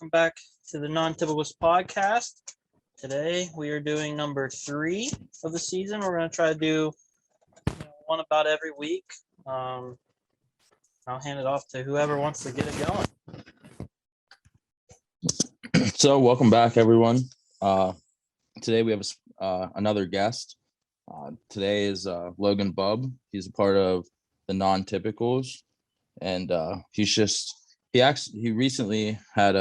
welcome back to the Non-Typicals podcast. Today we are doing number 3 of the season. We're going to try to do one about every week. I'll hand it off to whoever wants to get it going. So welcome back, everyone. Today we have another guest. Today is Logan Bubb. He's a part of the Non-Typicals, and he recently had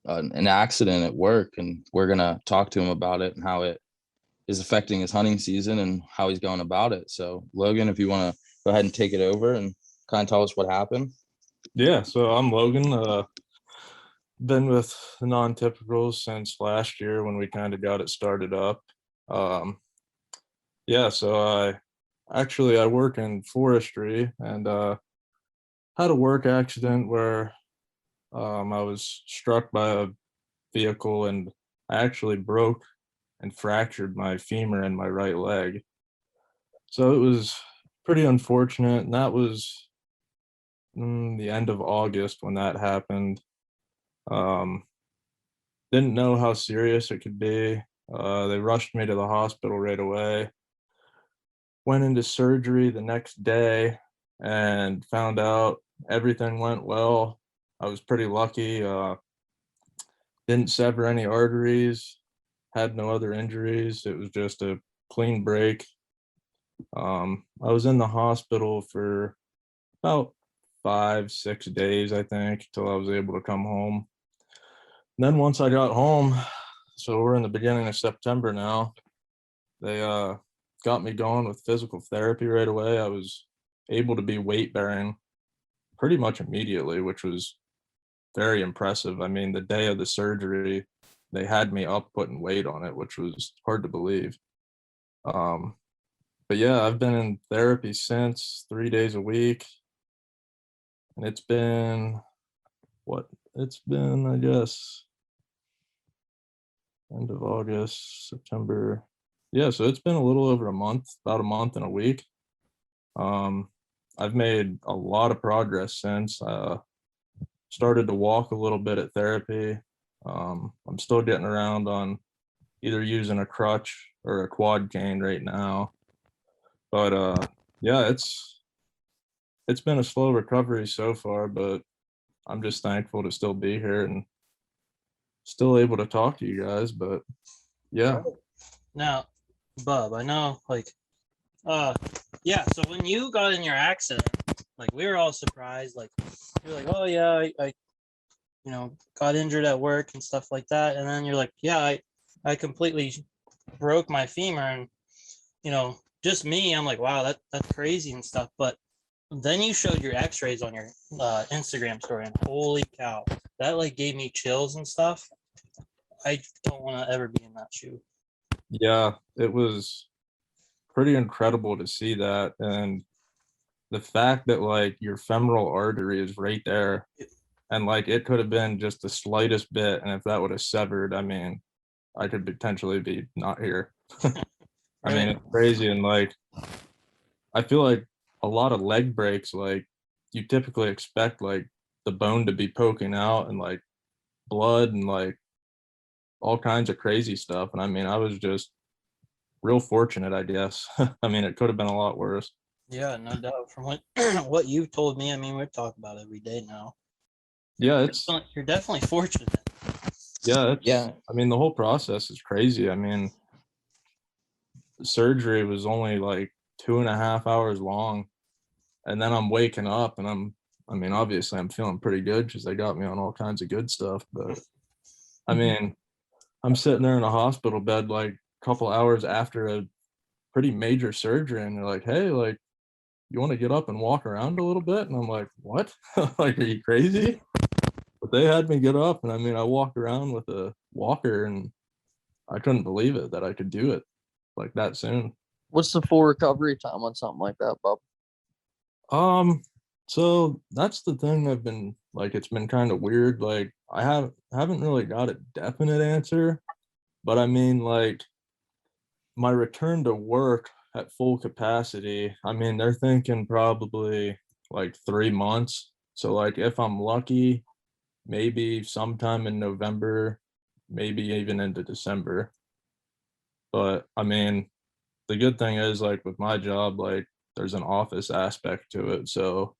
an accident at work, and we're gonna talk to him about it and how it is affecting his hunting season and how he's going about it. So Logan, if you want to go ahead and take it over and kind of tell us what happened. Yeah, so I'm Logan. Been with the Non-Typicals since last year when we kind of got it started up. So I work in forestry, and had a work accident where I was struck by a vehicle, and I actually broke and fractured my femur in my right leg. So it was pretty unfortunate, and that was the end of August when that happened. Didn't know how serious it could be. They rushed me to the hospital right away. Went into surgery the next day and found out everything went well. I was pretty lucky. Didn't sever any arteries, had no other injuries. It was just a clean break. I was in the hospital for about 5-6 days, I think, till I was able to come home. And then once I got home, so we're in the beginning of September now, they got me going with physical therapy right away. I was able to be weight bearing pretty much immediately, which was very impressive. I mean, the day of the surgery, they had me up putting weight on it, which was hard to believe. But yeah, I've been in therapy since, 3 days a week. And it's been, I guess, end of August, September. Yeah, so it's been a little over a month, about a month and a week. I've made a lot of progress since. Started to walk a little bit at therapy. I'm still getting around on either using a crutch or a quad cane right now. But yeah, it's been a slow recovery so far, but I'm just thankful to still be here and still able to talk to you guys. But yeah. Now, Bub, I know, so when you got in your accident, we were all surprised. You're like, oh yeah, I got injured at work and stuff like that. And then you're like, yeah, I completely broke my femur, and just me, I'm like, wow, that's crazy and stuff. But then you showed your x-rays on your Instagram story, and holy cow, that gave me chills and stuff. I don't want to ever be in that shoe. Yeah, it was pretty incredible to see that. And the fact that your femoral artery is right there, and it could have been just the slightest bit, and if that would have severed, I mean, I could potentially be not here. I mean, it's crazy. And I feel like a lot of leg breaks, you typically expect the bone to be poking out and blood and all kinds of crazy stuff. And I mean, I was just real fortunate, I guess. I mean, it could have been a lot worse. Yeah, no doubt. From what you've told me, I mean, we talk about it every day now. Yeah, you're definitely fortunate. Yeah. I mean, the whole process is crazy. I mean, the surgery was only 2.5 hours long, and then I'm waking up, and obviously I'm feeling pretty good because they got me on all kinds of good stuff. But I mean, I'm sitting there in a hospital bed a couple hours after a pretty major surgery, and they're like, hey, you want to get up and walk around a little bit? And I'm like, what? Are you crazy? But they had me get up, and I mean, I walked around with a walker, and I couldn't believe it that I could do it that soon. What's the full recovery time on something like that, Bob? So that's the thing. I've been it's been kind of weird. I haven't really got a definite answer, but I mean, my return to work at full capacity, I mean, they're thinking probably 3 months. So if I'm lucky, maybe sometime in November, maybe even into December. But I mean, the good thing is like with my job, like there's an office aspect to it. So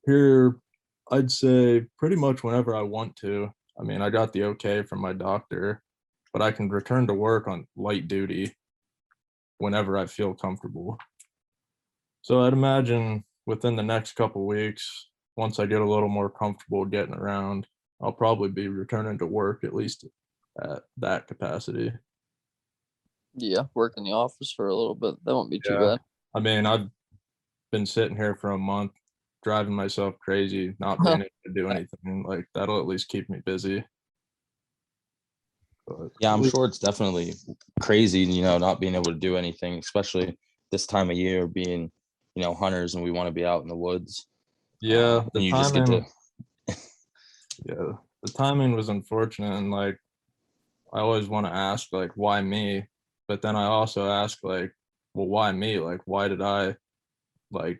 here, I'd say pretty much whenever I want to. I mean, I got the okay from my doctor, but I can return to work on light duty whenever I feel comfortable. So I'd imagine within the next couple weeks, once I get a little more comfortable getting around, I'll probably be returning to work at least at that capacity. Yeah, work in the office for a little bit. That won't be too Yeah. bad. I mean, I've been sitting here for a month, driving myself crazy, not being able to do anything. Like that'll at least keep me busy. But Yeah, I'm sure it's definitely crazy, you know, not being able to do anything, especially this time of year, being, you know, hunters and we want to be out in the woods. yeah, And the you just get timing. to, Yeah, the timing was unfortunate, and like I always want to ask like why me, but then I also ask like, well, why me? Like why did I like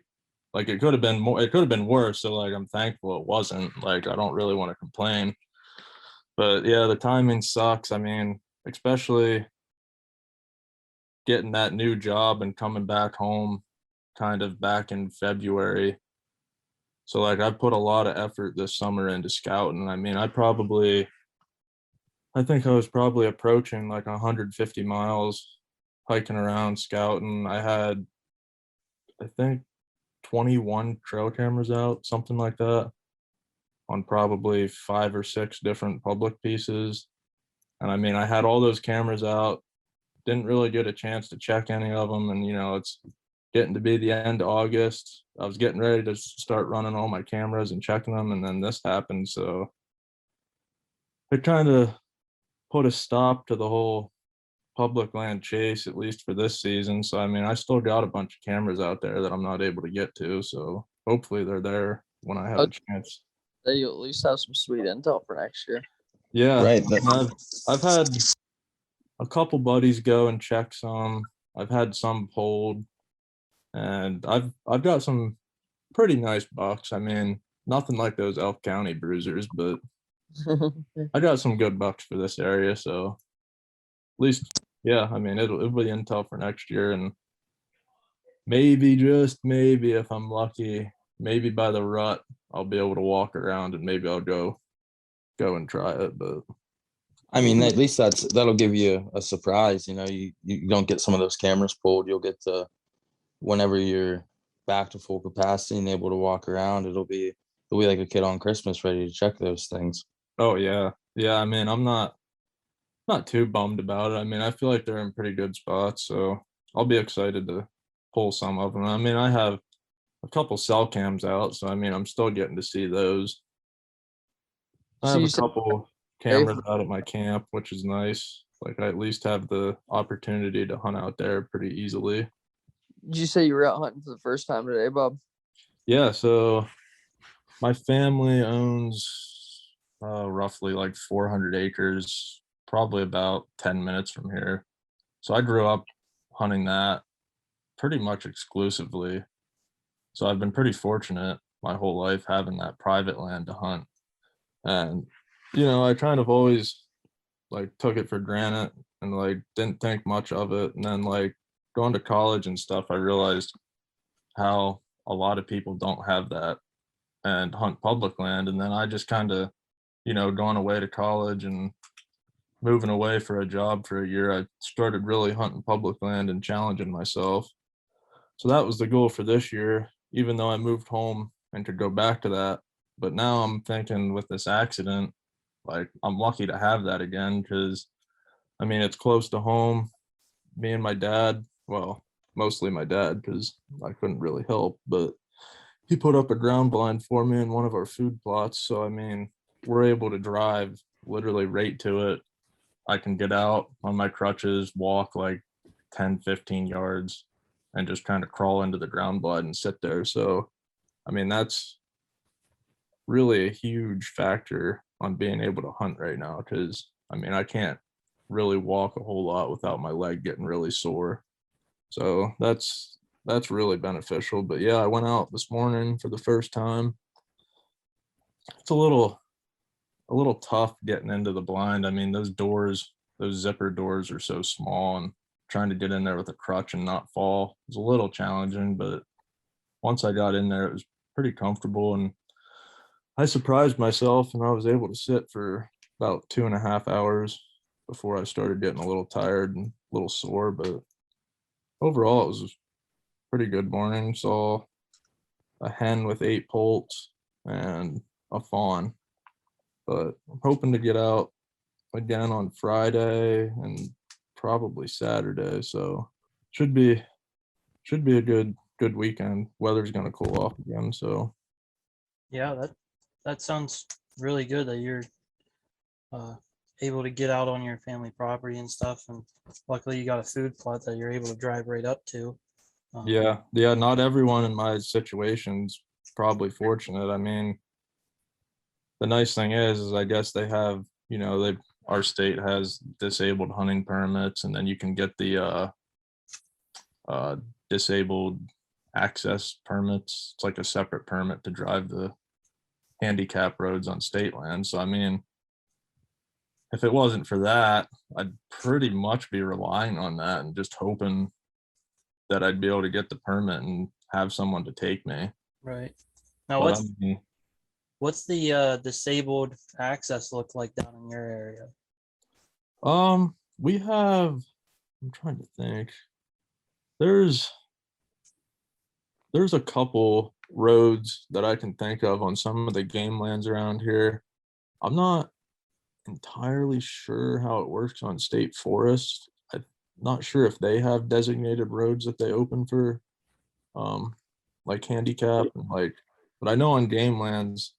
it could have been more, it could have been worse. So like I'm thankful it wasn't. Like I don't really want to complain. But yeah, the timing sucks. I mean, especially getting that new job and coming back home kind of back in February. So like I put a lot of effort this summer into scouting. I mean, I think I was probably approaching like 150 miles hiking around scouting. I had, I think, 21 trail cameras out, something like that, on probably 5 or 6 different public pieces. And I mean, I had all those cameras out, didn't really get a chance to check any of them. And, you know, it's getting to be the end of August. I was getting ready to start running all my cameras and checking them. And then this happened. So it kind of put a stop to the whole public land chase, at least for this season. So I mean, I still got a bunch of cameras out there that I'm not able to get to. So hopefully they're there when I have a chance. That you at least have some sweet intel for next year. Yeah, right. I've had a couple buddies go and check some. I've had some pulled, and I've got some pretty nice bucks. I mean, nothing like those Elk County bruisers, but I got some good bucks for this area. So at least, yeah, I mean, it'll be intel for next year, and maybe, just maybe, if I'm lucky, maybe by the rut, I'll be able to walk around and maybe I'll go and try it. But I mean, at least that'll give you a surprise. You know, you don't get some of those cameras pulled. You'll get to, whenever you're back to full capacity and able to walk around, it'll be like a kid on Christmas ready to check those things. oh yeah, yeah. I mean, I'm not too bummed about it. I mean, I feel like they're in pretty good spots, so I'll be excited to pull some of them. I mean, I have a couple cell cams out, so I mean, I'm still getting to see those. I So have you a said, couple cameras out at my camp, which is nice. Like I at least have the opportunity to hunt out there pretty easily. did you say you were out hunting for the first time today, Bob? Yeah, so my family owns roughly like 400 acres, probably about 10 minutes from here. So I grew up hunting that pretty much exclusively. So I've been pretty fortunate my whole life having that private land to hunt. And, you know, I kind of always like took it for granted and like didn't think much of it. And then like going to college and stuff, I realized how a lot of people don't have that and hunt public land. And then I just kind of, you know, going away to college and moving away for a job for a year, I started really hunting public land and challenging myself. So that was the goal for this year, even though I moved home and could go back to that. But now I'm thinking with this accident, like I'm lucky to have that again because I mean, it's close to home. Me and my dad, well, mostly my dad because I couldn't really help, but he put up a ground blind for me in one of our food plots. So, I mean, we're able to drive literally right to it. I can get out on my crutches, walk like 10, 15 yards, and just kind of crawl into the ground blind and sit there. So, I mean, that's really a huge factor on being able to hunt right now because, I mean, I can't really walk a whole lot without my leg getting really sore. So that's really beneficial. But yeah, I went out this morning for the first time. It's a little a little tough getting into the blind. I mean, those doors, those zipper doors are so small, and trying to get in there with a crutch and not fall was a little challenging, but once I got in there, it was pretty comfortable, and I surprised myself, and I was able to sit for about 2.5 hours before I started getting a little tired and a little sore. But overall, it was a pretty good morning. Saw a hen with 8 poults and a fawn, but I'm hoping to get out again on Friday and probably Saturday. So should be a good weekend. Weather's gonna cool off again, so Yeah, that sounds really good that you're uh, able to get out on your family property and stuff. And luckily, you got a food plot that you're able to drive right up to. yeah. Not everyone in my situation's probably fortunate. I mean, the nice thing is I guess they have, our state has disabled hunting permits, and then you can get the disabled access permits. It's like a separate permit to drive the handicap roads on state land. So I mean, if it wasn't for that, I'd pretty much be relying on that and just hoping that I'd be able to get the permit and have someone to take me. Right. Now, But I mean, what's the disabled access look like down in your area? we have, I'm trying to think. There's a couple roads that I can think of on some of the game lands around here. I'm not entirely sure how it works on state forests. I'm not sure if they have designated roads that they open for like handicap and like, but I know on game lands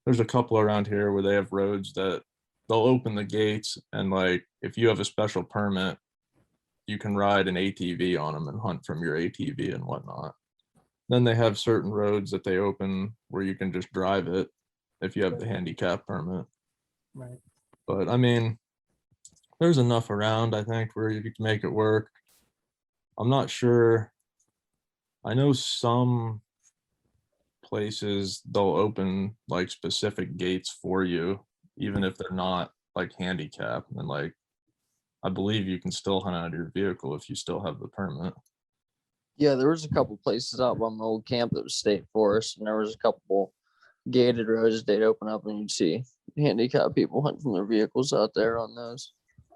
there's a couple around here where they have roads that they'll open the gates, and like if you have a special permit, you can ride an ATV on them and hunt from your ATV and whatnot. Then they have certain roads that they open where you can just drive it if you have the handicap permit. Right. But I mean, there's enough around, I think, where you can make it work. I'm not sure. I know some places they'll open like specific gates for you, even if they're not like handicap. And like, I believe you can still hunt out of your vehicle if you still have the permit. Yeah, there was a couple places out by my old camp that was state forest, and there was a couple gated roads they'd open up, and you'd see handicapped people hunting from their vehicles out there on those.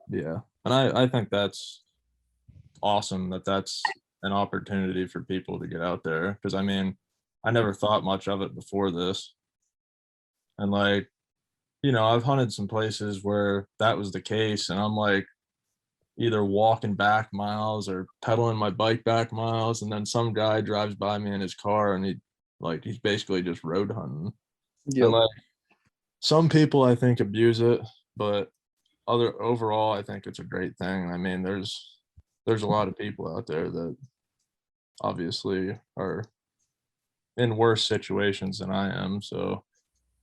Yeah. And I think that's awesome that that's an opportunity for people to get out there. Cause I mean, I never thought much of it before this. And like, I've hunted some places where that was the case, and I'm like either walking back miles or pedaling my bike back miles, and then some guy drives by me in his car and he's basically just road hunting. Yeah, And like some people I think abuse it, but overall I think it's a great thing. I mean, there's a lot of people out there that obviously are in worse situations than I am, so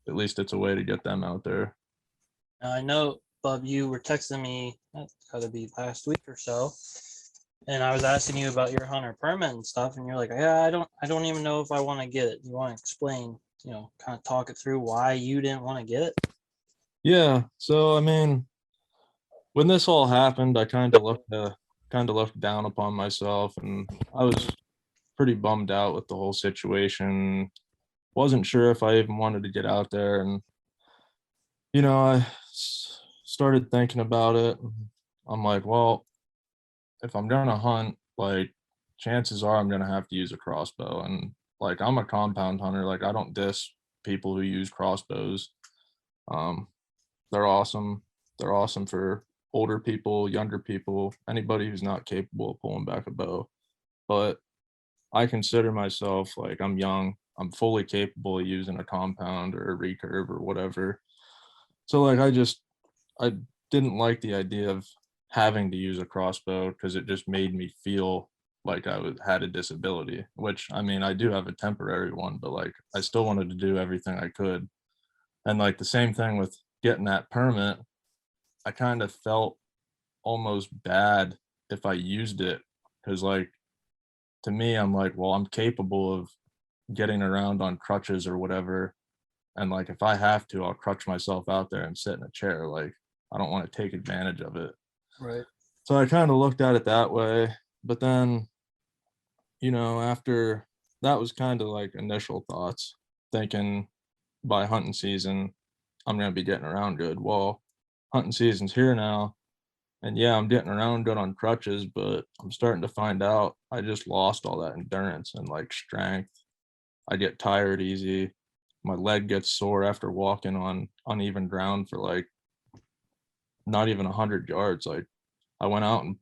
at least it's a way to get them out there. Now, I know, Bub, you were texting me, that's gotta be last week or so, and I was asking you about your hunter permit and stuff, and you're like, yeah, I don't even know if I want to get it. You want to explain, kind of talk it through why you didn't want to get it? Yeah, so I mean, when this all happened, I kind of looked down upon myself, and I was pretty bummed out with the whole situation. Wasn't sure if I even wanted to get out there, and I started thinking about it. I'm like, well, if I'm gonna hunt, like chances are I'm gonna have to use a crossbow. And like I'm a compound hunter, like I don't diss people who use crossbows. Um, they're awesome. They're awesome for older people, younger people, anybody who's not capable of pulling back a bow. But I consider myself like I'm young. I'm fully capable of using a compound or a recurve or whatever. So like I didn't like the idea of having to use a crossbow because it just made me feel like had a disability, which I mean I do have a temporary one, but like I still wanted to do everything I could. And like the same thing with getting that permit, I kind of felt almost bad if I used it because like to me I'm like, well, I'm capable of getting around on crutches or whatever. And like, if I have to, I'll crutch myself out there and sit in a chair. Like, I don't want to take advantage of it. Right. So I kind of looked at it that way. But then, after that was kind of like initial thoughts, thinking by hunting season, I'm going to be getting around good. Well, hunting season's here now. And yeah, I'm getting around good on crutches, but I'm starting to find out I just lost all that endurance and like strength. I get tired easy. My leg gets sore after walking on uneven ground for like not even 100 yards. Like, I went out and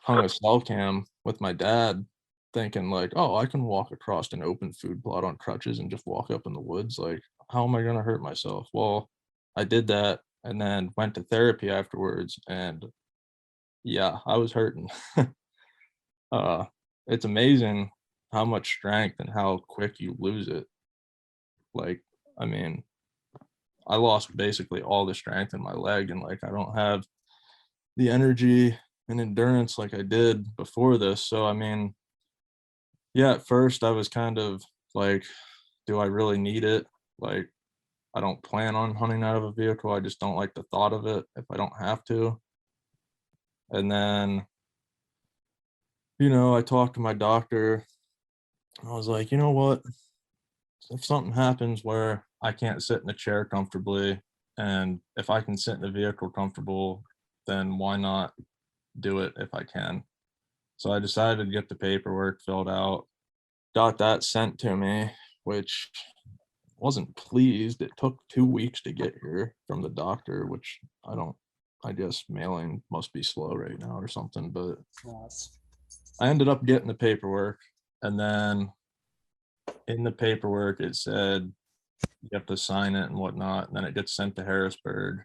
hung a cell cam with my dad, thinking like, oh, I can walk across an open food plot on crutches and just walk up in the woods. Like, how am I going to hurt myself? Well, I did that and then went to therapy afterwards, and yeah, I was hurting. uh, it's amazing how much strength and how quick you lose it. Like, I mean, I lost basically all the strength in my leg, and like, I don't have the energy and endurance like I did before this. So, I mean, yeah, at first I was kind of like, do I really need it? Like, I don't plan on hunting out of a vehicle. I just don't like the thought of it if I don't have to. And then, I talked to my doctor. I was like, you know what? If something happens where I can't sit in a chair comfortably, and if I can sit in a vehicle comfortable, then why not do it if I can? So I decided to get the paperwork filled out, got that sent to me, which wasn't pleased. It took 2 weeks to get here from the doctor, which I guess mailing must be slow right now or something, but Yes. I ended up getting the paperwork, and then in the paperwork it said you have to sign it and whatnot, and then it gets sent to Harrisburg,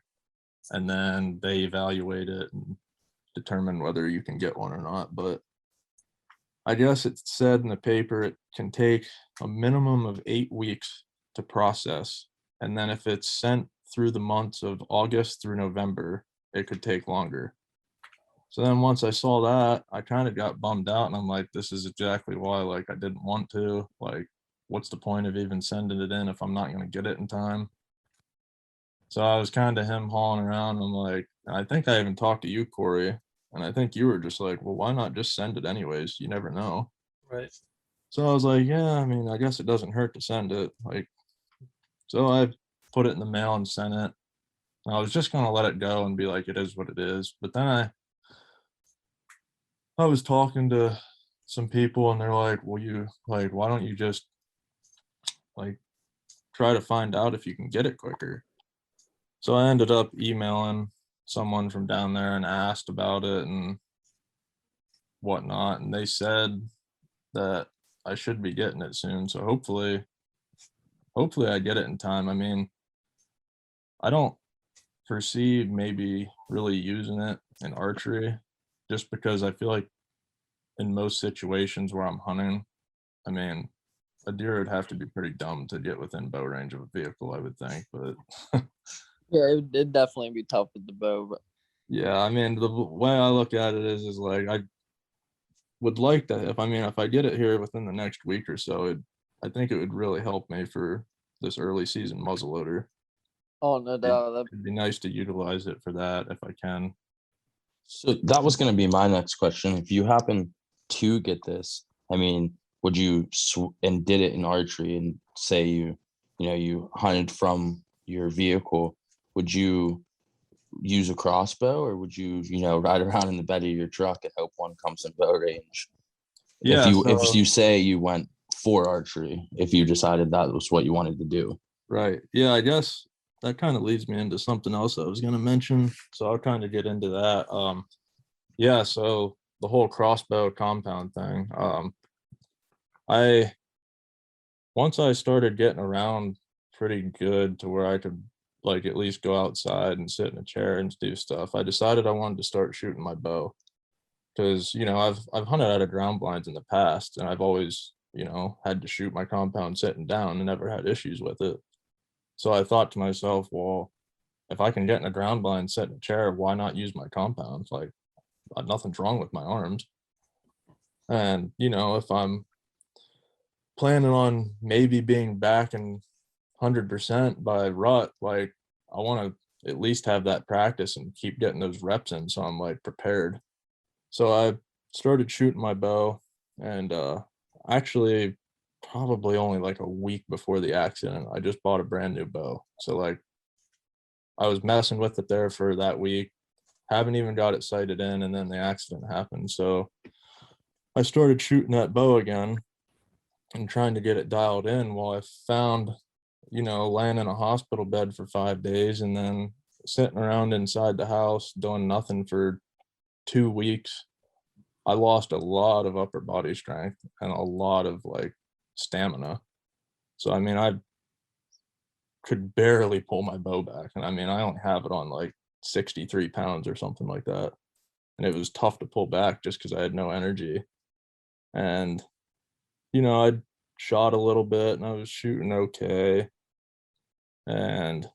and then they evaluate it and determine whether you can get one or not. But I guess it said in the paper it can take a minimum of 8 weeks to process, and then if it's sent through the months of August through November, it could take longer. So then once I saw that, I kind of got bummed out, and I'm like, this is exactly why, like, I didn't want to. Like, what's the point of even sending it in if I'm not going to get it in time? So I was kind of him hauling around. I'm like, I think I even talked to you, Corey, and I think you were just like, well, why not just send it anyways? You never know. Right. So I was like, yeah, I mean, I guess it doesn't hurt to send it. Like, so I put it in the mail and sent it. And I was just going to let it go and be like, it is what it is. But then I was talking to some people, and they're like, well, why don't you just like try to find out if you can get it quicker? So I ended up emailing someone from down there and asked about it and whatnot. And they said that I should be getting it soon. So hopefully I get it in time. I mean, I don't foresee maybe really using it in archery, just because I feel like in most situations where I'm hunting, I mean, a deer would have to be pretty dumb to get within bow range of a vehicle, I would think. But Yeah, it'd definitely be tough with the bow, but yeah, I mean, the way I look at it is like, I would like that if I get it here within the next week or so, I think it would really help me for this early season muzzleloader. oh no doubt. It'd be nice to utilize it for that if I can. So that was going to be my next question. If you happen to get this, I mean, would you and did it in archery, and say you hunted from your vehicle, would you use a crossbow, or would you ride around in the bed of your truck and hope one comes in bow range? Yeah, If you say you went for archery, if you decided that was what you wanted to do. right. Yeah, I guess that kind of leads me into something else I was going to mention. So I'll kind of get into that. Yeah, so the whole crossbow compound thing. I Once I started getting around pretty good to where I could like at least go outside and sit in a chair and do stuff, I decided I wanted to start shooting my bow, because I've hunted out of ground blinds in the past, and I've always had to shoot my compound sitting down and never had issues with it. So I thought to myself, well, if I can get in a ground blind, sit in a chair, why not use my compound? Like, nothing's wrong with my arms. And if I'm planning on maybe being back in 100% by rut, like I want to at least have that practice and keep getting those reps in, so I'm like prepared. So I started shooting my bow, and actually probably only like a week before the accident, I just bought a brand new bow. So like I was messing with it there for that week, haven't even got it sighted in, and then the accident happened. So I started shooting that bow again and trying to get it dialed in. Well, I found, laying in a hospital bed for 5 days and then sitting around inside the house doing nothing for 2 weeks. I lost a lot of upper body strength and a lot of like stamina. So, I mean, I could barely pull my bow back. And I mean, I only have it on like 63 pounds or something like that. And it was tough to pull back just because I had no energy. And, I shot a little bit and I was shooting okay. And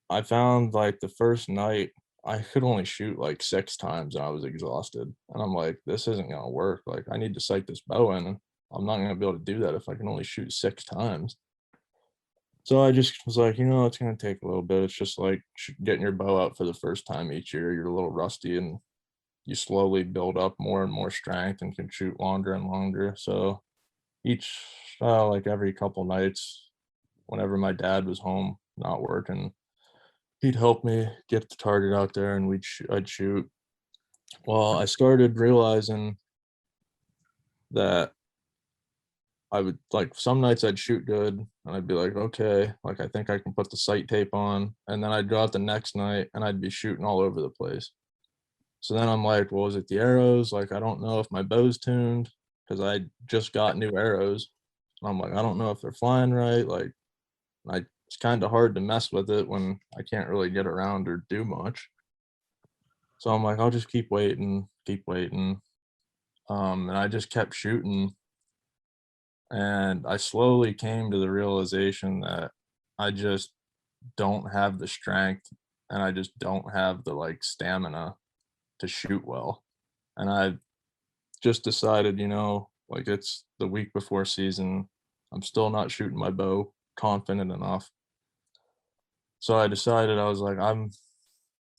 I found like the first night I could only shoot like 6 times and I was exhausted. And I'm like, this isn't gonna work. Like I need to sight this bow in. And I'm not gonna be able to do that if I can only shoot 6 times. So I just was like, it's gonna take a little bit. It's just like getting your bow out for the first time each year. You're a little rusty and you slowly build up more and more strength and can shoot longer and longer. So each like every couple nights, whenever my dad was home not working, he'd help me get the target out there and I'd shoot. Well, I started realizing that I would like some nights I'd shoot good and I'd be like, okay, like I think I can put the sight tape on. And then I'd go out the next night and I'd be shooting all over the place. So then I'm like, well, is it the arrows? Like, I don't know if my bow's tuned because I just got new arrows. And I'm like, I don't know if they're flying right. Like, it's kind of hard to mess with it when I can't really get around or do much. So I'm like, I'll just keep waiting. And I just kept shooting. And I slowly came to the realization that I just don't have the strength and I just don't have the like stamina to shoot well. And I just decided, like it's the week before season. I'm still not shooting my bow confident enough. So I decided I was like, I'm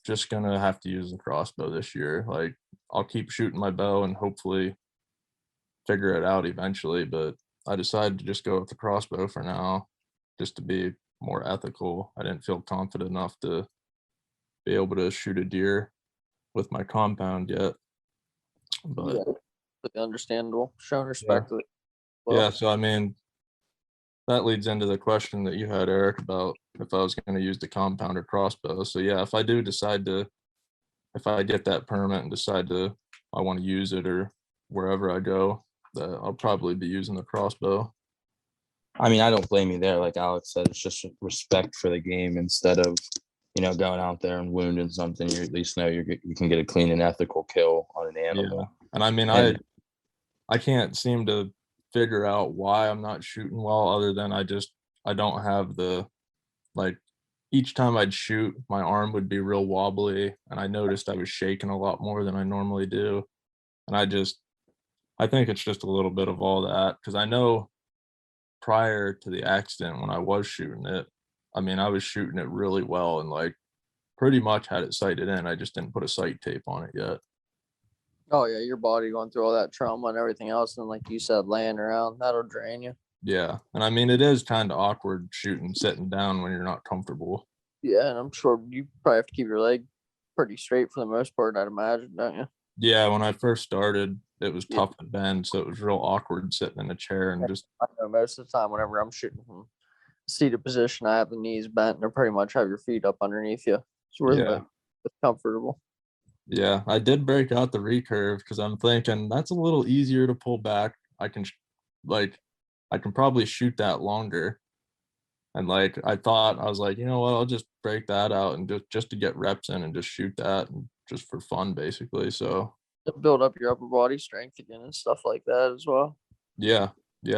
just gonna have to use the crossbow this year. Like I'll keep shooting my bow and hopefully figure it out eventually. But I decided to just go with the crossbow for now, just to be more ethical. I didn't feel confident enough to be able to shoot a deer with my compound yet. But Yeah, completely understandable. Showing yeah, respect to it. yeah. So I mean, that leads into the question that you had, Eric, about if I was going to use the compound or crossbow. So yeah, if I get that permit and decide I want to use it or wherever I go, that I'll probably be using the crossbow. I mean, I don't blame you there. Like Alex said, it's just respect for the game instead of, going out there and wounding something. You at least know you can get a clean and ethical kill on an animal. Yeah. And I mean, I can't seem to figure out why I'm not shooting well, other than I don't have the, like, each time I'd shoot, my arm would be real wobbly, and I noticed I was shaking a lot more than I normally do. And I think it's just a little bit of all that, because I know prior to the accident when I was shooting it, I mean, I was shooting it really well and like pretty much had it sighted in. I just didn't put a sight tape on it yet. Oh yeah, your body going through all that trauma and everything else, and like you said, laying around, that'll drain you. Yeah. And I mean, it is kind of awkward shooting sitting down when you're not comfortable. Yeah, and I'm sure you probably have to keep your leg pretty straight for the most part, I'd imagine, don't you? Yeah. When I first started, it was Yeah. tough to bend. So it was real awkward sitting in a chair and just, I know most of the time whenever I'm shooting from seated position, I have the knees bent and I pretty much have your feet up underneath you. It's really yeah. comfortable. Yeah. I did break out the recurve because I'm thinking that's a little easier to pull back. I can probably shoot that longer. And like I thought, I was like, you know what, I'll just break that out and just to get reps in and just shoot that and just for fun, basically. So To build up your upper body strength again and stuff like that as well. yeah.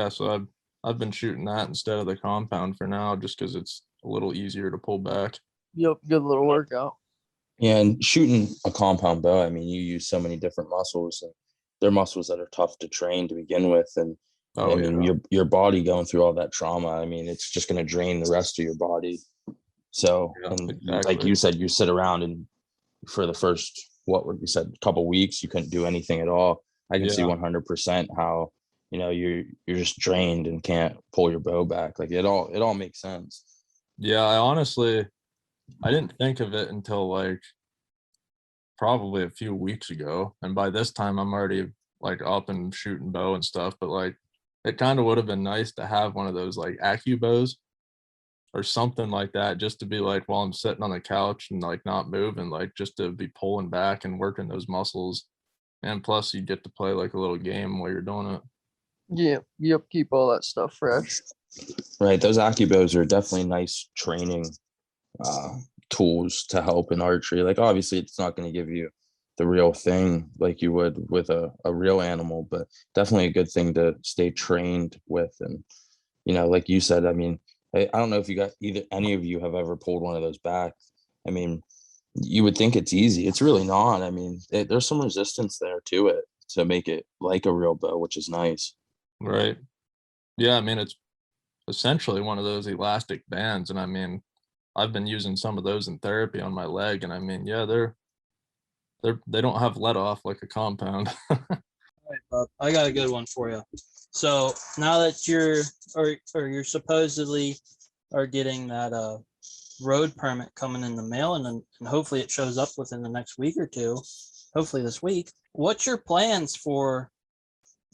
So I've been shooting that instead of the compound for now, just because it's a little easier to pull back. Yep, good little workout. Yeah, and shooting a compound bow, I mean, you use so many different muscles, and they're muscles that are tough to train to begin with. And Oh, I mean, yeah. your body going through all that trauma, I mean, it's just going to drain the rest of your body. So, Yeah, and like exactly. you said, you sit around and for the first, what would you said, couple weeks, you couldn't do anything at all. I can see Yeah. 100% how, you're just drained and can't pull your bow back. Like it all makes sense. Yeah, I didn't think of it until like probably a few weeks ago, and by this time I'm already like up and shooting bow and stuff. But like, it kind of would have been nice to have one of those like acu bows or something like that, just to be like while I'm sitting on the couch and like not moving, like just to be pulling back and working those muscles. And plus, you get to play like a little game while you're doing it. Yep. Keep all that stuff fresh. Right. Those AccuBows are definitely nice training uh, tools to help in archery. Like obviously it's not going to give you the real thing like you would with a real animal, but definitely a good thing to stay trained with. And, like you said, I mean, I don't know if you got any of you have ever pulled one of those back. I mean, you would think it's easy. It's really not. I mean, there's some resistance there to it to make it like a real bow, which is nice. Right. Yeah, I mean, it's essentially one of those elastic bands, and I mean, I've been using some of those in therapy on my leg, and I mean, yeah, they don't have let off like a compound. All right, Bob, I got a good one for you. So now that you're supposedly are getting that road permit coming in the mail, and hopefully it shows up within the next week or two, hopefully this week. What's your plans for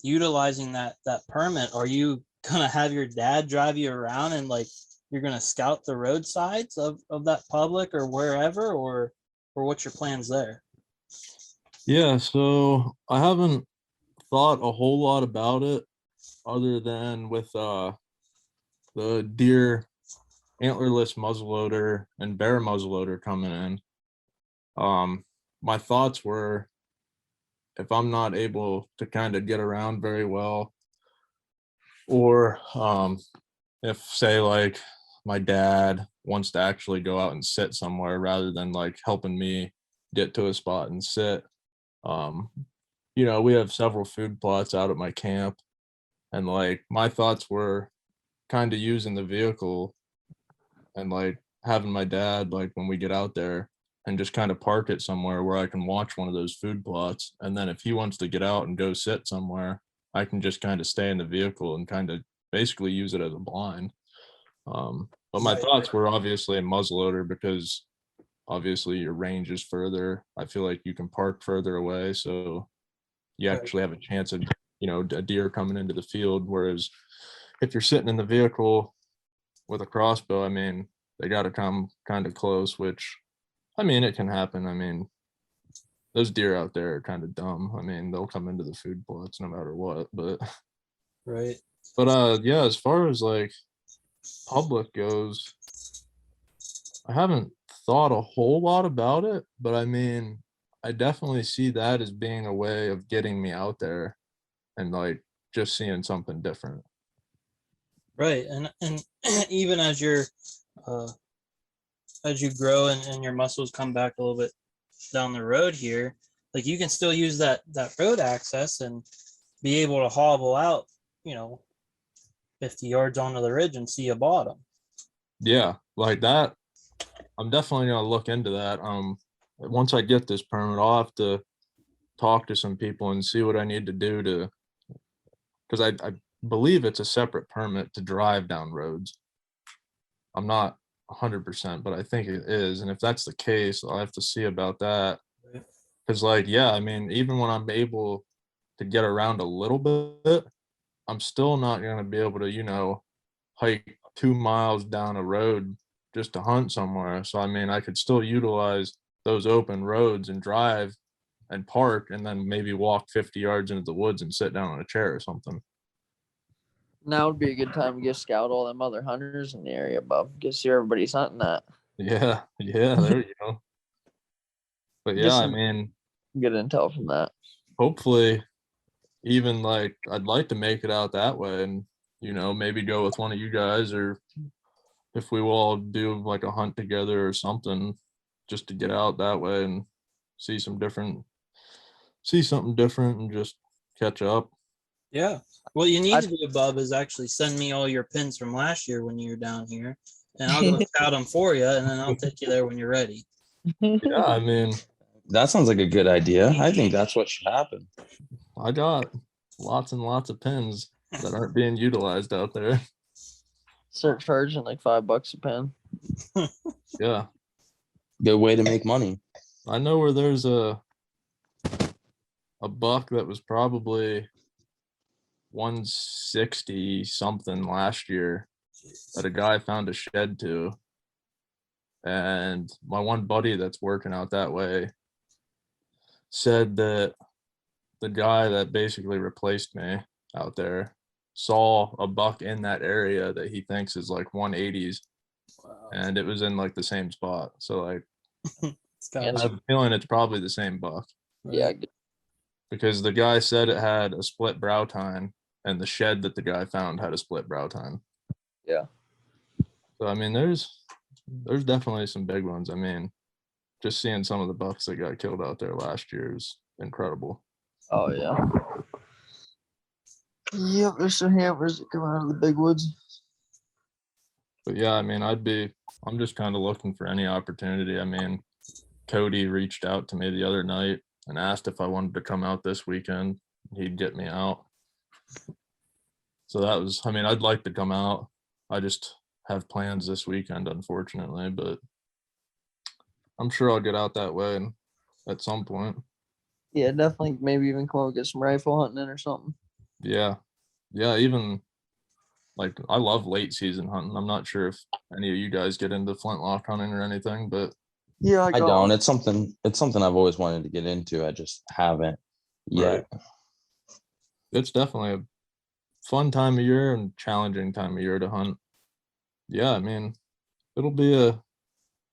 utilizing that permit? Are you gonna have your dad drive you around and like you're gonna scout the roadsides of that public or wherever, or what's your plans there? Yeah, so I haven't thought a whole lot about it other than with the deer antlerless muzzleloader and bear muzzleloader coming in. My thoughts were, if I'm not able to kind of get around very well, or if say like my dad wants to actually go out and sit somewhere rather than like helping me get to a spot and sit. um we have several food plots out at my camp, and like my thoughts were kind of using the vehicle and like having my dad, like when we get out there, and just kind of park it somewhere where I can watch one of those food plots, and then if he wants to get out and go sit somewhere, I can just kind of stay in the vehicle and kind of basically use it as a blind. But my Right. thoughts were obviously a muzzleloader, because obviously your range is further. I feel like you can park further away, so you Right. actually have a chance of a deer coming into the field. Whereas if you're sitting in the vehicle with a crossbow, I mean, they got to come kind of close, which I mean, it can happen. I mean, those deer out there are kind of dumb. I mean, they'll come into the food plots no matter what. But Right. yeah, as far as like public goes, I haven't thought a whole lot about it, but I mean, I definitely see that as being a way of getting me out there and like just seeing something different. Right. And even uh as you grow and your muscles come back a little bit down the road here, like you can still use that road access and be able to hobble out, you know, 50 yards onto the ridge and see a bottom. Yeah, like that. I'm definitely gonna look into that. Once I get this permit, I'll have to talk to some people and see what I need to do to, because I believe it's a separate permit to drive down roads. I'm not 100%, but I think it is. And if that's the case, I'll have to see about that. Because, like, yeah, I mean, even when I'm able to get around a little bit, I'm still not going to be able to, hike 2 miles down a road just to hunt somewhere. So, I mean, I could still utilize those open roads and drive and park and then maybe walk 50 yards into the woods and sit down on a chair or something. Now would be a good time to go scout all them other hunters in the area, Bub. Get see everybody's hunting that. Yeah, there you go. But Get yeah, I some mean, good intel from that. hopefully, even like I'd like to make it out that way and, maybe go with one of you guys, or if we will all do like a hunt together or something, just to get out that way and see something different and just catch up. Yeah. What you need I- to do, Bub, is actually send me all your pins from last year when you were down here, and I'll go scout them for you, and then I'll take you there when you're ready. Yeah, I mean, That sounds like a good idea. I think that's what should happen. I got lots and lots of pins that aren't being utilized out there. Start charging like $5 a pen. Yeah, Good way to make money. I know where there's a buck that was probably 160 something last year that a guy found a shed to. And my one buddy that's working out that way said that the guy that basically replaced me out there saw a buck in that area that he thinks is like 180s, Wow. and it was in like the same spot. So like It's I got have a feeling it's probably the same buck Yeah, because the guy said it had a split brow tine and the shed that the guy found had a split brow tine. Yeah. So I mean there's definitely some big ones. I mean, just seeing some of the bucks that got killed out there last year is incredible. Oh yeah. Yep, there's some hammers that come out of the big woods. But yeah, I mean, I'm just kind of looking for any opportunity. I mean, Cody reached out to me the other night and asked if I wanted to come out this weekend. He'd get me out. So that was, I mean, I'd like to come out. I just have plans this weekend, unfortunately, but I'm sure I'll get out that way at some point. Yeah, definitely. Maybe even come over get some rifle hunting in or something. Yeah. Yeah. Even like, I love late season hunting. I'm not sure if any of you guys get into flintlock hunting or anything, but Yeah, I don't. It's something I've always wanted to get into. I just haven't yet. Right. It's definitely a fun time of year and challenging time of year to hunt. Yeah, I mean, it'll be a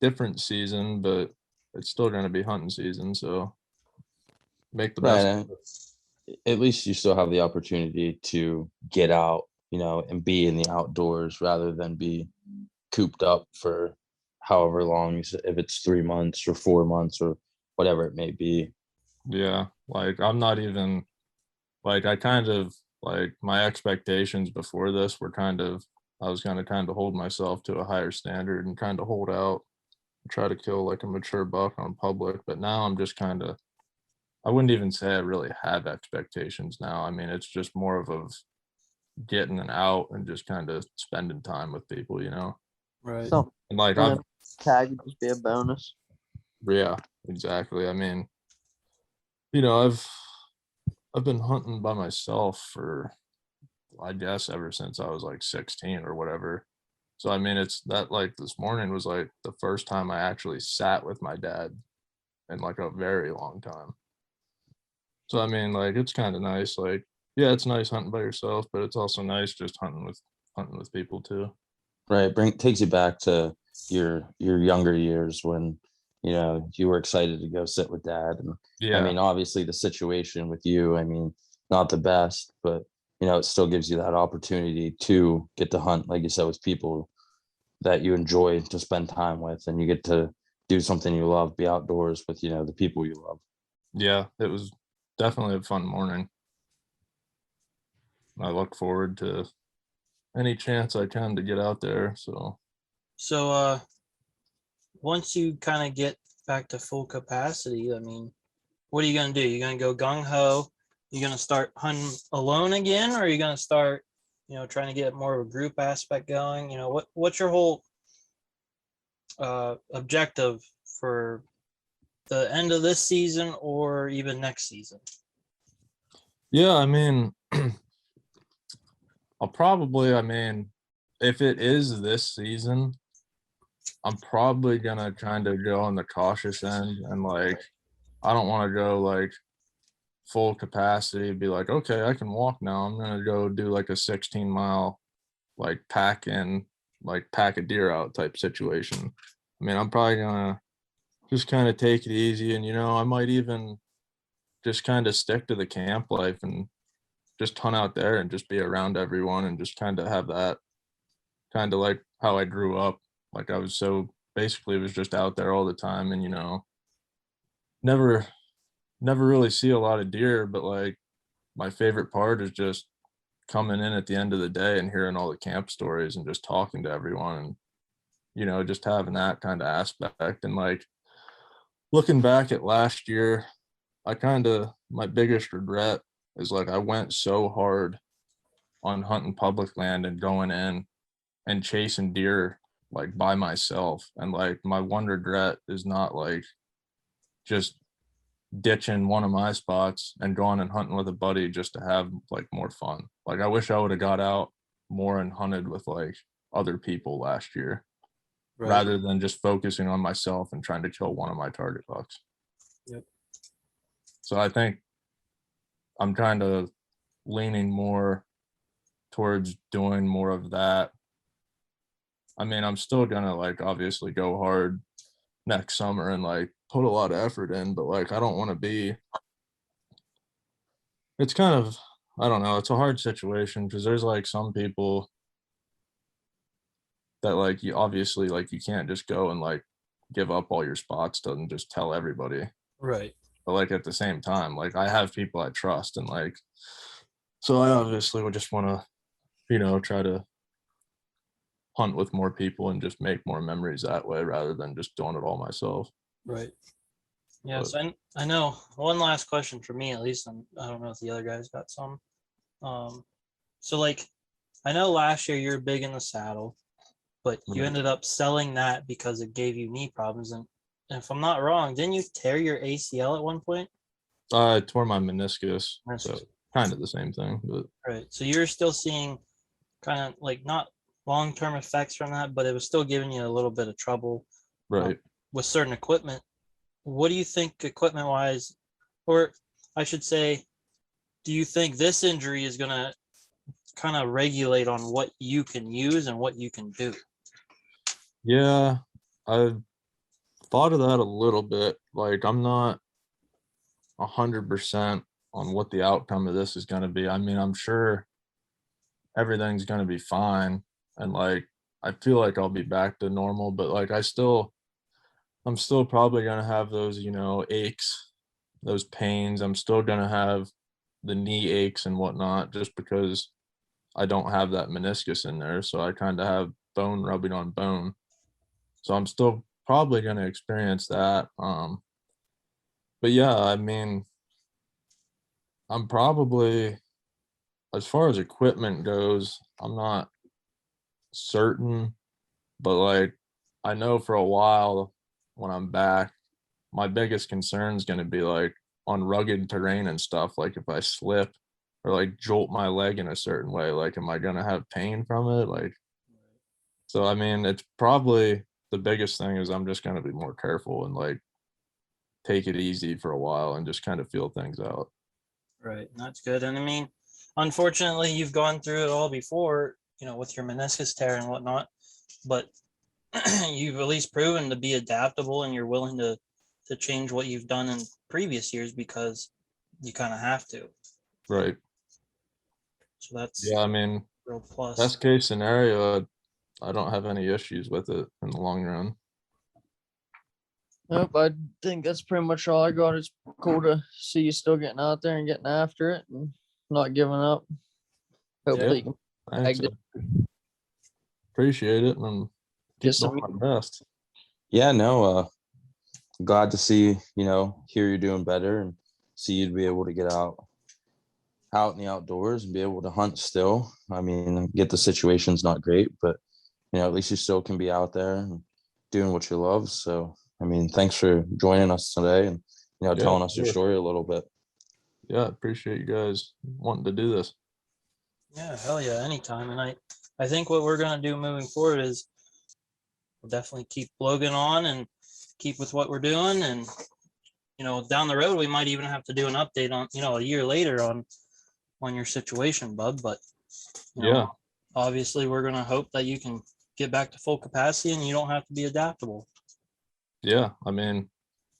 different season, but it's still going to be hunting season. So make the best. Right. At least you still have the opportunity to get out, and be in the outdoors rather than be cooped up for however long, if it's 3 months or 4 months or whatever it may be. Yeah, like I'm not even like I kind of like my expectations before this were I was going to kind of hold myself to a higher standard and kind of hold out, try to kill like a mature buck on public. But now I'm just kind of, I wouldn't even say I really have expectations now. I mean, it's just more of getting an out and just kind of spending time with people, right. Something And like and I've then tag would just be a bonus. yeah, exactly. I mean, I've been hunting by myself for I guess ever since I was like 16 or whatever. So I mean, it's that like this morning was like the first time I actually sat with my dad in like a very long time. So I mean, like it's kind of nice. Like, yeah, it's nice hunting by yourself, but it's also nice just hunting with people too. Right. Takes you back to your younger years when, you were excited to go sit with dad. And Yeah, I mean, obviously the situation with you, I mean, not the best, but it still gives you that opportunity to get to hunt, like you said, with people that you enjoy to spend time with, and you get to do something you love, be outdoors with, the people you love. yeah, it was definitely a fun morning. I look forward to any chance I can to get out there. So So once you kind of get back to full capacity, I mean, what are you gonna do? You're gonna go gung ho? You're gonna start hunting alone again, or are you gonna start, trying to get more of a group aspect going? What's your whole objective for the end of this season or even next season? yeah, I mean, I mean, if it is this season, I'm probably gonna kind of go on the cautious end and like, I don't want to go like full capacity, be like, okay, I can walk now. I'm gonna go do like a 16-mile, like pack a deer out type situation. I mean, I'm probably gonna just kind of take it easy and, I might even just kind of stick to the camp life and just hunt out there and just be around everyone and just kind of have that kind of like how I grew up. Like I was basically was just out there all the time and, never really see a lot of deer, but like my favorite part is just coming in at the end of the day and hearing all the camp stories and just talking to everyone and, you know, just having that kind of aspect. And like looking back at last year, my biggest regret is like I went so hard on hunting public land and going in and chasing deer like by myself. And like my one regret is not like just ditching one of my spots and going and hunting with a buddy just to have like more fun. Like I wish I would have got out more and hunted with like other people last year rather than just focusing on myself and trying to kill one of my target bucks. Yep. So I think I'm kind of leaning more towards doing more of that. I mean, I'm still gonna like obviously go hard next summer and like put a lot of effort in, but like I don't want to be, it's kind of, I don't know, it's a hard situation because there's like some people that like you obviously like you can't just go and like give up all your spots and just tell everybody. Right. But like at the same time, like I have people I trust and like, so I obviously would just want to, you know, try to hunt with more people and just make more memories that way rather than just doing it all myself. Right. Yeah. But- So I know one last question for me, at least. I don't know if the other guys got some. So like, I know last year you were big in the saddle, but you Right. ended up selling that because it gave you knee problems. And if I'm not wrong, didn't you tear your ACL at one point? I tore my meniscus, so Meniscus. kind of the same thing, but Right. So you're still seeing kind of like not long-term effects from that, but it was still giving you a little bit of trouble right. with certain equipment. What do you think equipment wise, or I should say, do you think this injury is going to kind of regulate on what you can use and what you can do? Yeah, I've thought of that a little bit. Like I'm not 100% on what the outcome of this is going to be. I mean, I'm sure everything's going to be fine. And like, I feel like I'll be back to normal, but like, I'm still probably going to have those, you know, aches, those pains. I'm still going to have the knee aches and whatnot, just because I don't have that meniscus in there. So I kind of have bone rubbing on bone. So I'm still probably going to experience that. But yeah, I mean, I'm probably, as far as equipment goes, I'm not certain, but like I know for a while when I'm back, my biggest concern is going to be like on rugged terrain and stuff. Like if I slip or like jolt my leg in a certain way, like am I going to have pain from it? Like, so I mean, it's probably the biggest thing is I'm just going to be more careful and like take it easy for a while and just kind of feel things out. Right. That's good. And I mean, unfortunately, you've gone through it all before, you know, with your meniscus tear and whatnot, but you've at least proven to be adaptable and you're willing to change what you've done in previous years because you kind of have to. Right. So that's Yeah. I mean, real plus. best case scenario, I don't have any issues with it in the long run. Nope, I think that's pretty much all I got. It's cool to see you still getting out there and getting after it and not giving up. Hopefully you can Thanks. bag Appreciate it and Get keep some doing my best. Yeah, no, glad to see, you know, hear you're doing better and see you to be able to get out in the outdoors and be able to hunt still. I mean, I get the situation's not great, but you know, at least you still can be out there and doing what you love. So, I mean, thanks for joining us today and, you know, Yeah, telling us your sure. story a little bit. Yeah, appreciate you guys wanting to do this. Yeah, hell yeah, anytime. And I think what we're gonna do moving forward is we'll definitely keep Logan on and keep with what we're doing. And you know, down the road we might even have to do an update on, you know, a year later on your situation, bub. But you know, Yeah. obviously we're gonna hope that you can get back to full capacity and you don't have to be adaptable. Yeah. I mean,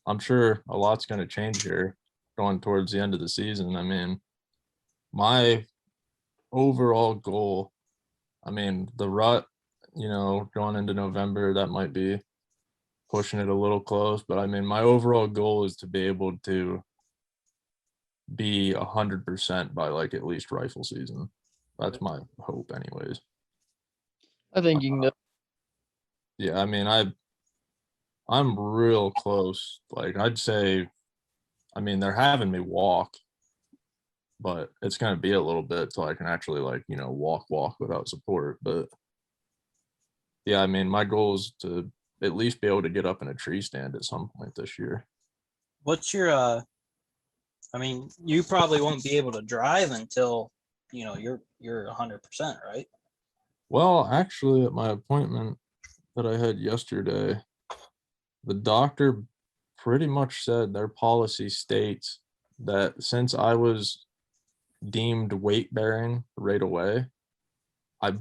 I'm sure a lot's going to change here going towards the end of the season. I mean, my overall goal, I mean, the rut, you know, going into November, that might be pushing it a little close, but I mean, my overall goal is to be able to be 100% by like at least rifle season. That's my hope, anyways. I think you can do. Yeah, I mean, I'm real close. Like, I'd say, I mean, they're having me walk, but it's gonna be a little bit till I can actually, like, you know, walk without support. But yeah, I mean, my goal is to at least be able to get up in a tree stand at some point this year. What's your I mean, you probably won't be able to drive until, you know, you're 100%, right? Well, actually, at my appointment that I had yesterday, the doctor pretty much said their policy states that since I was deemed weight bearing right away, I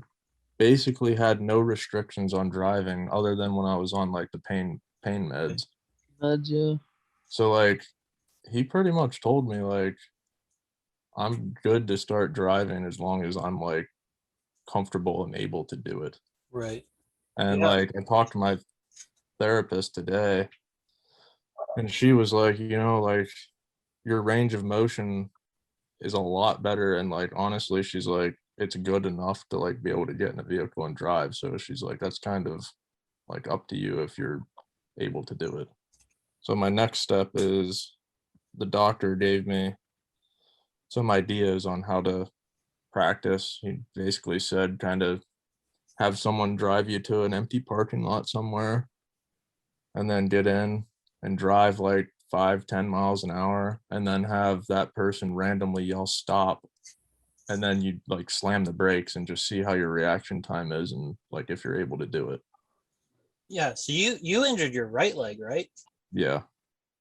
basically had no restrictions on driving other than when I was on like the pain meds. Yeah. So like he pretty much told me like I'm good to start driving as long as I'm like comfortable and able to do it. Right. And Yeah. like I talked to my therapist today and she was like, you know, like your range of motion is a lot better, and like honestly she's like it's good enough to like be able to get in a vehicle and drive. So she's like that's kind of like up to you if you're able to do it. So my next step is the doctor gave me some ideas on how to practice. He basically said kind of have someone drive you to an empty parking lot somewhere and then get in and drive like 5-10 miles an hour and then have that person randomly yell stop, and then you like slam the brakes and just see how your reaction time is and like if you're able to do it. Yeah. So you injured your right leg, right? Yeah,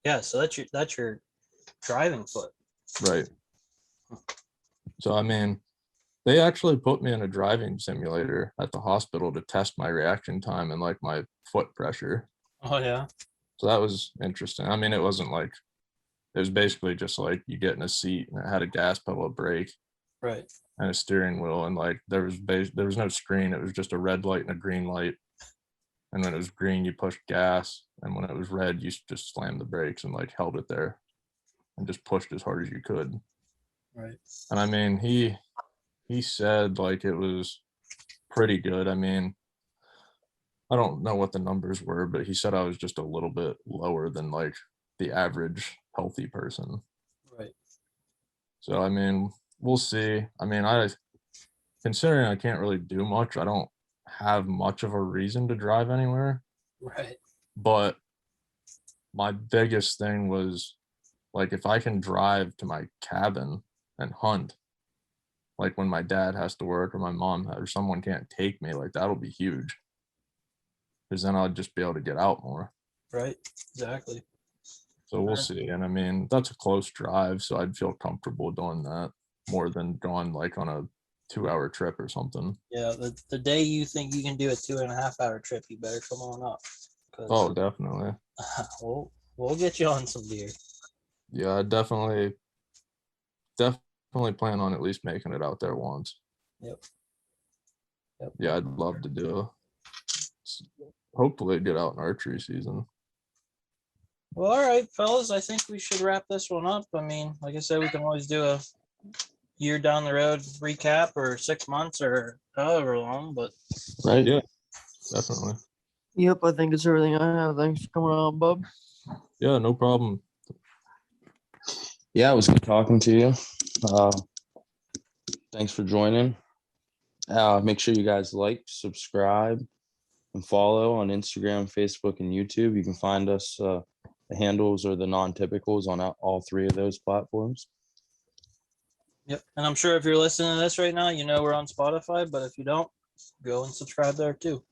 Yeah. So that's your driving foot. right. So I mean, they actually put me in a driving simulator at the hospital to test my reaction time and like my foot pressure. Oh yeah. So that was interesting. I mean, it wasn't like, it was basically just like you get in a seat and it had a gas pedal, a brake, Right. and a steering wheel, and like there was no screen. It was just a red light and a green light. And when it was green, you pushed gas, and when it was red, you just slammed the brakes and like held it there and just pushed as hard as you could. Right. And I mean, he said like it was pretty good. I mean, I don't know what the numbers were, but he said I was just a little bit lower than like the average healthy person. Right. So I mean, we'll see. I mean, considering I can't really do much, I don't have much of a reason to drive anywhere. Right. But my biggest thing was like if I can drive to my cabin and hunt, like when my dad has to work or my mom or someone can't take me, like that'll be huge. Because then I'll just be able to get out more. Right. Exactly. So we'll see. And I mean, that's a close drive, so I'd feel comfortable doing that more than going like on a 2-hour trip or something. Yeah. The day you think you can do a 2.5-hour trip, you better come on up. Oh, definitely. We'll get you on some deer. Yeah, I definitely plan on at least making it out there once. Yep. Yeah, I'd love to do. Hopefully get out in archery season. Well, all right, fellas, I think we should wrap this one up. I mean, like I said, we can always do a year down the road recap or 6 months or however long, but Right. Yeah, definitely. Yep, I think it's everything I have. Thanks for coming on, Bub. Yeah, no problem. Yeah, it was good talking to you. Thanks for joining. Make sure you guys like, subscribe, and follow on Instagram, Facebook, and YouTube. You can find us, the handles or the non-typicals on all 3 of those platforms. yep. And I'm sure if you're listening to this right now, you know we're on Spotify, but if you don't, go and subscribe there too.